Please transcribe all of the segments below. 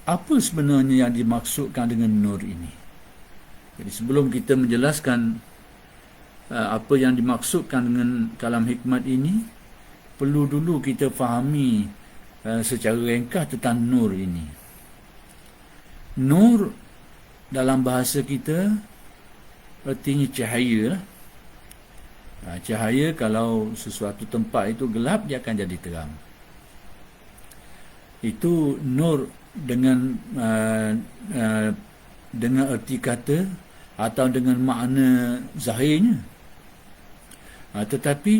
apa sebenarnya yang dimaksudkan dengan nur ini? Jadi sebelum kita menjelaskan apa yang dimaksudkan dengan kalam hikmat ini, perlu dulu kita fahami secara ringkas tentang nur ini. Nur dalam bahasa kita artinya cahaya. Cahaya, kalau sesuatu tempat itu gelap, dia akan jadi terang. Itu nur dengan erti kata atau dengan makna zahirnya. Tetapi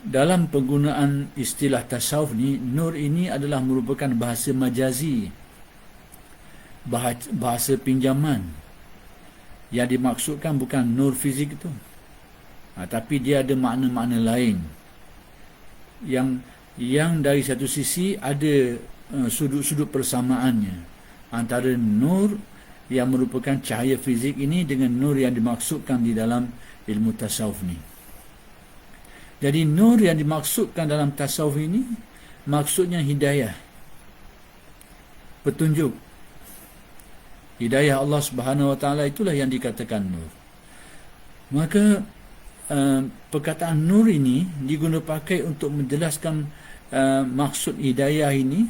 dalam penggunaan istilah tasawuf ni, nur ini adalah merupakan bahasa majazi, bahasa pinjaman. Yang dimaksudkan bukan nur fizik itu, tapi dia ada makna-makna lain yang dari satu sisi ada sudut-sudut persamaannya antara nur yang merupakan cahaya fizik ini dengan nur yang dimaksudkan di dalam ilmu tasawuf ni. Jadi nur yang dimaksudkan dalam tasawuf ini maksudnya hidayah, petunjuk. Hidayah Allah Subhanahu Wa Taala itulah yang dikatakan nur. Maka perkataan nur ini diguna pakai untuk menjelaskan maksud hidayah ini,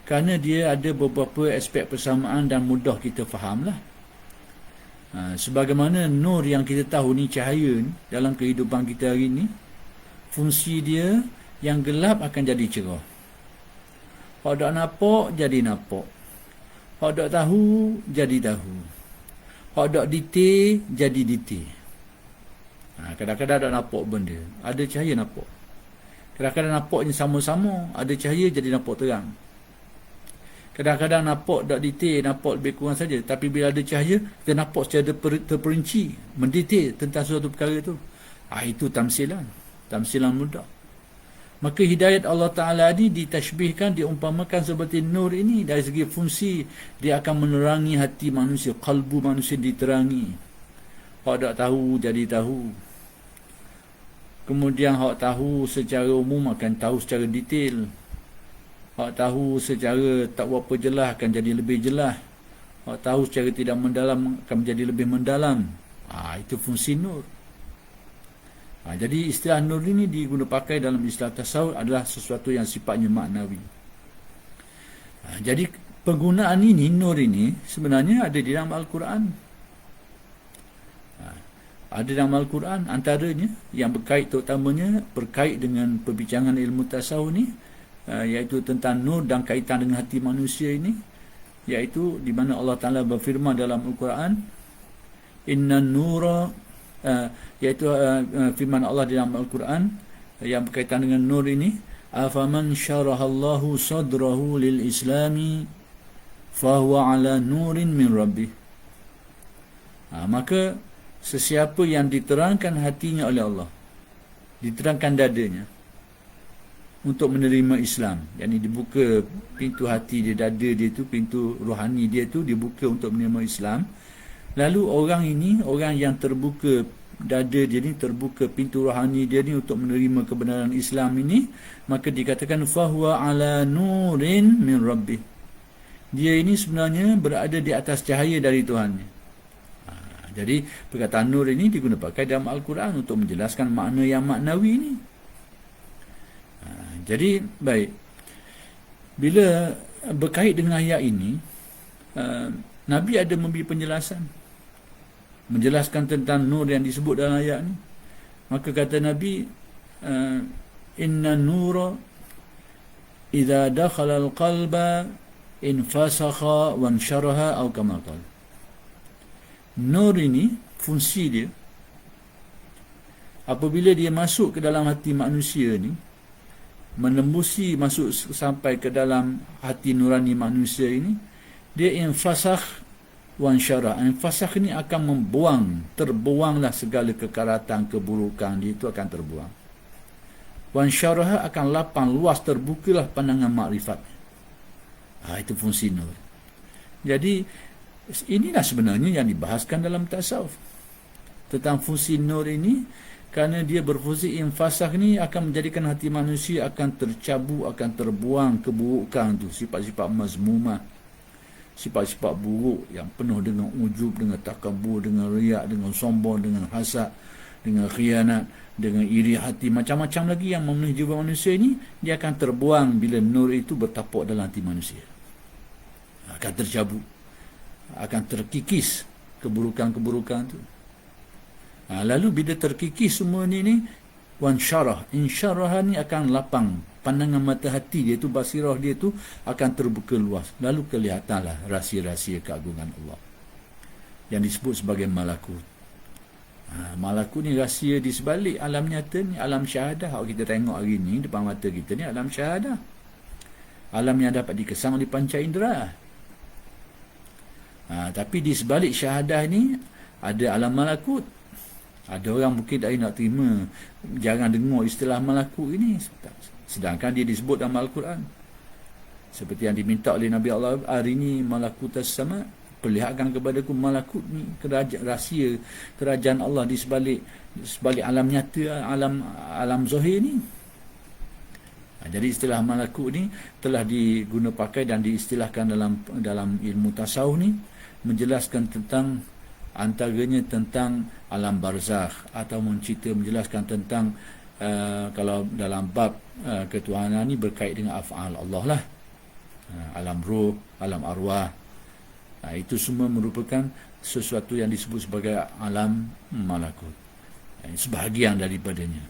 kerana dia ada beberapa aspek persamaan dan mudah kita fahamlah. Sebagaimana nur yang kita tahu ni, cahaya ni, dalam kehidupan kita hari ni, fungsi dia yang gelap akan jadi cerah. Hak dak nampak jadi nampak. Hak dak tahu jadi tahu. Hak dak detail jadi detail. Kadang-kadang dak nampak benda, ada cahaya nampak. Kadang-kadang nampaknya sama-sama, ada cahaya jadi nampak terang. Kadang-kadang nampak dak detail, nampak lebih kurang saja, tapi bila ada cahaya, kita nampak secara terperinci, mendetail tentang suatu perkara itu. Itu tamsilan mudah. Maka hidayat Allah Ta'ala ini ditashbihkan, diumpamakan seperti nur ini. Dari segi fungsi, dia akan menerangi hati manusia, kalbu manusia diterangi. Hak tak tahu jadi tahu. Kemudian hak tahu secara umum akan tahu secara detail. Hak tahu secara tak berapa jelas akan jadi lebih jelas. Hak tahu secara tidak mendalam akan menjadi lebih mendalam. Itu fungsi nur. Jadi istilah nur ini digunakan pakai dalam istilah tasawuf adalah sesuatu yang sifatnya maknawi. Jadi penggunaan ini, nur ini sebenarnya ada di dalam Al-Quran. Ada dalam Al-Quran, antaranya yang terutamanya berkait dengan perbincangan ilmu tasawuf ni, iaitu tentang nur dan kaitan dengan hati manusia ini, iaitu di mana Allah Ta'ala berfirman dalam Al-Quran, inna nura, iaitu firman Allah di dalam Al-Quran yang berkaitan dengan nur ini, afaman syarahallahu sadrahu lil islami fahuwa ala nurin min rabbih. Maka sesiapa yang diterangkan hatinya oleh Allah, diterangkan dadanya untuk menerima Islam, yakni dibuka pintu hati dia, dada dia tu, pintu rohani dia tu dibuka untuk menerima Islam. Lalu orang ini, orang yang terbuka dada dia ni, terbuka pintu rohani dia ni untuk menerima kebenaran Islam ini, maka dikatakan fahuwa ala nurin min rabbih. Dia ini sebenarnya berada di atas cahaya dari Tuhannya. Jadi perkataan nur ini digunakan pakai dalam Al-Quran untuk menjelaskan makna yang maknawi ini. Jadi baik, bila berkait dengan ayat ini, Nabi ada memberi penjelasan, menjelaskan tentang nur yang disebut dalam ayat ini. Maka kata Nabi, inna nura idza dakhala al-qalba infasakha wansharaha atau kama qala. Nur ini, fungsi dia, apabila dia masuk ke dalam hati manusia ni, menembusi masuk sampai ke dalam hati nurani manusia ini, dia infasakh wansyarah. Infasakh ni akan membuang, terbuanglah segala kekaratan, keburukan dia itu akan terbuang. Wansyarah akan lapang, luas, terbukalah pandangan makrifat. Itu fungsi nur. Jadi inilah sebenarnya yang dibahaskan dalam tasawuf tentang fungsi nur ini, kerana dia berfungsi infasakh ni akan menjadikan hati manusia akan tercabut, akan terbuang keburukan tu, sifat-sifat mazmumah, sifat-sifat buruk yang penuh dengan ujub, dengan takabur, dengan riak, dengan sombong, dengan hasad, dengan khianat, dengan iri hati, macam-macam lagi yang memenuhi jiwa manusia ini, dia akan terbuang bila nur itu bertapuk dalam hati manusia. Akan tercabut, akan terkikis keburukan-keburukan itu. Lalu bila terkikis semua ni wansyarah, insyarah ni akan lapang, pandangan mata hati dia tu, basirah dia tu akan terbuka luas, lalu kelihatanlah rahsia-rahsia keagungan Allah yang disebut sebagai malakut. Malakut ni rahsia di sebalik alam nyata ni, alam syahadah. Kalau kita tengok hari ni depan mata kita ni, alam syahadah, alam yang dapat dikesan oleh panca indera. Tapi di sebalik syahadah ni ada alam malakut. Ada orang mungkin tak nak terima, jangan dengar istilah malakut ini, sedangkan dia disebut dalam Al-Quran. Seperti yang diminta oleh Nabi Allah, hari ini malakutas sama, perlihatkan kepadaku malakut ni, kerajaan rahsia kerajaan Allah di sebalik alam nyata, alam zahir ni. Jadi istilah malakut ni telah diguna pakai dan diistilahkan dalam ilmu tasawuf ni, menjelaskan tentang, antaranya tentang alam barzakh, atau menjelaskan tentang kalau dalam bab ketuhanan ni berkait dengan af'al Allah lah, alam ruh, alam arwah. Itu semua merupakan sesuatu yang disebut sebagai alam malakut, sebahagian daripadanya.